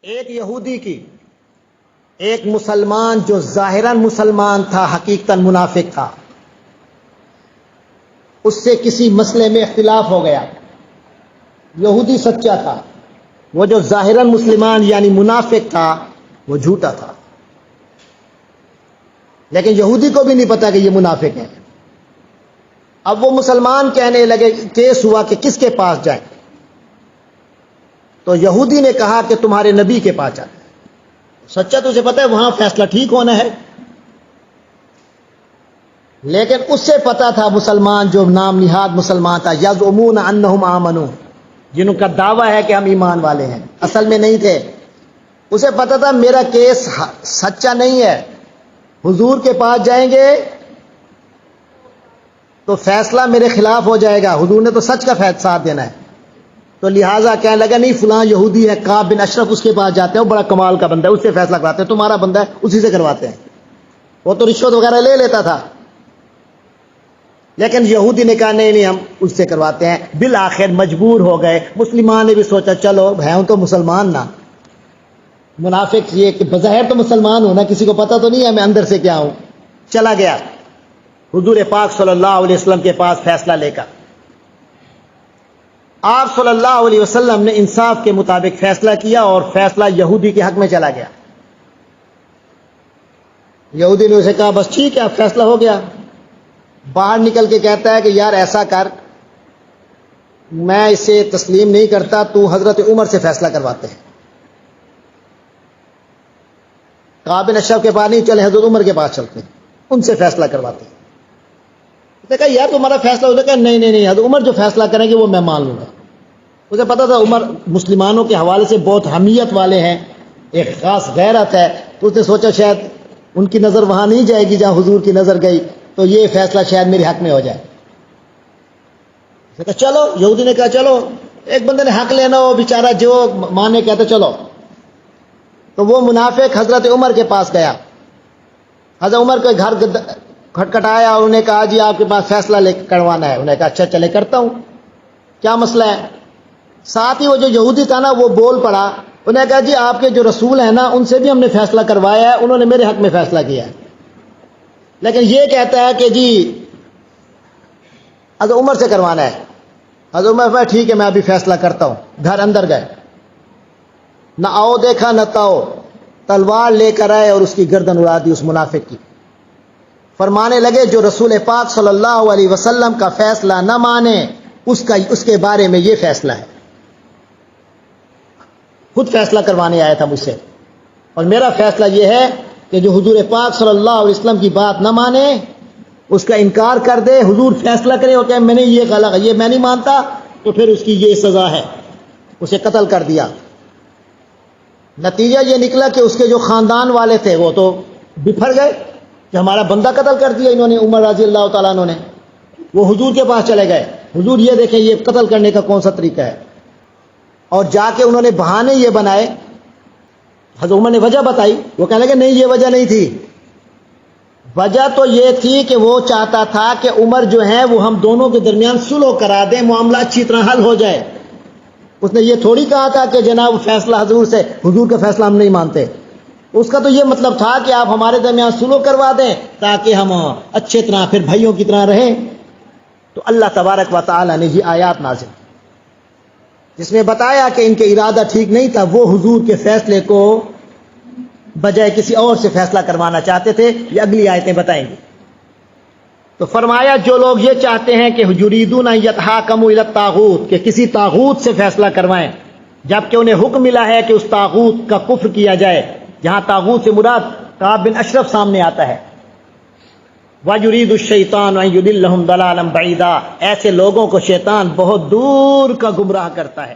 ایک یہودی کی ایک مسلمان جو ظاہراً مسلمان تھا حقیقتاً منافق تھا، اس سے کسی مسئلے میں اختلاف ہو گیا۔ یہودی سچا تھا، وہ جو ظاہراً مسلمان یعنی منافق تھا وہ جھوٹا تھا، لیکن یہودی کو بھی نہیں پتا کہ یہ منافق ہے۔ اب وہ مسلمان کہنے لگے، کیس ہوا کہ کس کے پاس جائیں؟ تو یہودی نے کہا کہ تمہارے نبی کے پاس جائیں۔ سچا تو اسے پتا ہے وہاں فیصلہ ٹھیک ہونا ہے، لیکن اس سے پتا تھا مسلمان جو نام نہاد مسلمان تھا، یزعمون انہم آمنوا، جنہوں کا دعویٰ ہے کہ ہم ایمان والے ہیں، اصل میں نہیں تھے۔ اسے پتا تھا میرا کیس سچا نہیں ہے، حضور کے پاس جائیں گے تو فیصلہ میرے خلاف ہو جائے گا، حضور نے تو سچ کا ساتھ دینا ہے۔ تو لہٰذا کہنے لگا نہیں فلاں یہودی ہے کعب بن اشرف، اس کے پاس جاتے ہیں، وہ بڑا کمال کا بندہ ہے، اس سے فیصلہ کراتے ہیں، تمہارا بندہ ہے اسی سے کرواتے ہیں۔ وہ تو رشوت وغیرہ لے لیتا تھا، لیکن یہودی نے کہا نہیں ہم اس سے کرواتے ہیں۔ بالآخر مجبور ہو گئے، مسلمان نے بھی سوچا چلو ہیں تو مسلمان نہ، منافق یہ کہ بظاہر تو مسلمان ہونا، کسی کو پتہ تو نہیں ہے میں اندر سے کیا ہوں۔ چلا گیا حضور پاک صلی اللہ علیہ وسلم کے پاس فیصلہ لے کر۔ آپ صلی اللہ علیہ وسلم نے انصاف کے مطابق فیصلہ کیا اور فیصلہ یہودی کے حق میں چلا گیا۔ یہودی نے اسے کہا بس ٹھیک ہے اب فیصلہ ہو گیا۔ باہر نکل کے کہتا ہے کہ یار ایسا کر، میں اسے تسلیم نہیں کرتا، تو حضرت عمر سے فیصلہ کرواتے ہیں۔ کعب بن اشرف کے پاس نہیں، چلے حضرت عمر کے پاس چلتے ہیں، ان سے فیصلہ کرواتے ہیں۔ کہا یار تمہارا فیصلہ ہوتا کہ نہیں حضرت عمر جو فیصلہ کریں گے وہ میں مان لوں گا۔ اسے پتا تھا عمر مسلمانوں کے حوالے سے بہت حمیت والے ہیں، ایک خاص غیرت ہے، تو اس نے سوچا شاید ان کی نظر وہاں نہیں جائے گی جہاں حضور کی نظر گئی، تو یہ فیصلہ شاید میرے حق میں ہو جائے۔ کہا چلو، یہودی نے کہا چلو، ایک بندے نے حق لینا ہو بیچارہ جو مانے کہتا چلو۔ تو وہ منافق حضرت عمر کے پاس گیا، حضرت عمر کے گھر کھٹکھٹایا اور انہیں کہا جی آپ کے پاس فیصلہ کروانا ہے۔ انہوں نے کہا اچھا چلے کرتا ہوں، کیا مسئلہ ہے؟ ساتھ ہی وہ جو یہودی تھا نا وہ بول پڑا، انہوں نے کہا جی آپ کے جو رسول ہیں نا ان سے بھی ہم نے فیصلہ کروایا ہے، انہوں نے میرے حق میں فیصلہ کیا ہے، لیکن یہ کہتا ہے کہ جی حضرت عمر سے کروانا ہے۔ حضرت عمر کہا ٹھیک ہے میں ابھی فیصلہ کرتا ہوں۔ گھر اندر گئے، نہ آؤ دیکھا نہ تاؤ، تلوار لے کر آئے اور اس کی گردن اڑا دی اس منافق کی۔ فرمانے لگے جو رسول پاک صلی اللہ علیہ وسلم کا فیصلہ نہ مانے اس کے بارے میں یہ فیصلہ ہے۔ خود فیصلہ کروانے آیا تھا مجھ سے، اور میرا فیصلہ یہ ہے کہ جو حضور پاک صلی اللہ علیہ وسلم کی بات نہ مانے، اس کا انکار کر دے، حضور فیصلہ کرے اور کہ میں نے یہ غلط ہے، یہ میں نہیں مانتا، تو پھر اس کی یہ سزا ہے۔ اسے قتل کر دیا۔ نتیجہ یہ نکلا کہ اس کے جو خاندان والے تھے وہ تو بفر گئے کہ ہمارا بندہ قتل کر دیا انہوں نے، عمر رضی اللہ تعالیٰ عنہ نے۔ وہ حضور کے پاس چلے گئے، حضور یہ دیکھیں یہ قتل کرنے کا کون سا طریقہ ہے، اور جا کے انہوں نے بہانے یہ بنائے۔ حضرت عمر نے وجہ بتائی، وہ کہنے لگے نہیں یہ وجہ نہیں تھی، وجہ تو یہ تھی کہ وہ چاہتا تھا کہ عمر جو ہیں وہ ہم دونوں کے درمیان صلح کرا دیں، معاملہ اچھی طرح حل ہو جائے۔ اس نے یہ تھوڑی کہا تھا کہ جناب فیصلہ حضور کا فیصلہ ہم نہیں مانتے۔ اس کا تو یہ مطلب تھا کہ آپ ہمارے درمیان صلح کروا دیں تاکہ ہم اچھے طرح پھر بھائیوں کی طرح رہیں۔ تو اللہ تبارک و تعالی نے یہ آیات نازل جس میں بتایا کہ ان کے ارادہ ٹھیک نہیں تھا، وہ حضور کے فیصلے کو بجائے کسی اور سے فیصلہ کروانا چاہتے تھے۔ یہ اگلی آیتیں بتائیں گی۔ تو فرمایا جو لوگ یہ چاہتے ہیں کہ یریدون ان یتحاکموا الی الطاغوت، کہ کسی طاغوت سے فیصلہ کروائیں، جبکہ انہیں حکم ملا ہے کہ اس طاغوت کا کفر کیا جائے، جہاں طاغوت سے مراد کعب بن اشرف سامنے آتا ہے۔ وَيُرِيدُ الشَّيْطَانُ أَن يُضِلَّهُمْ ضَلَالًا بَعِيدًا، ایسے لوگوں کو شیطان بہت دور کا گمراہ کرتا ہے۔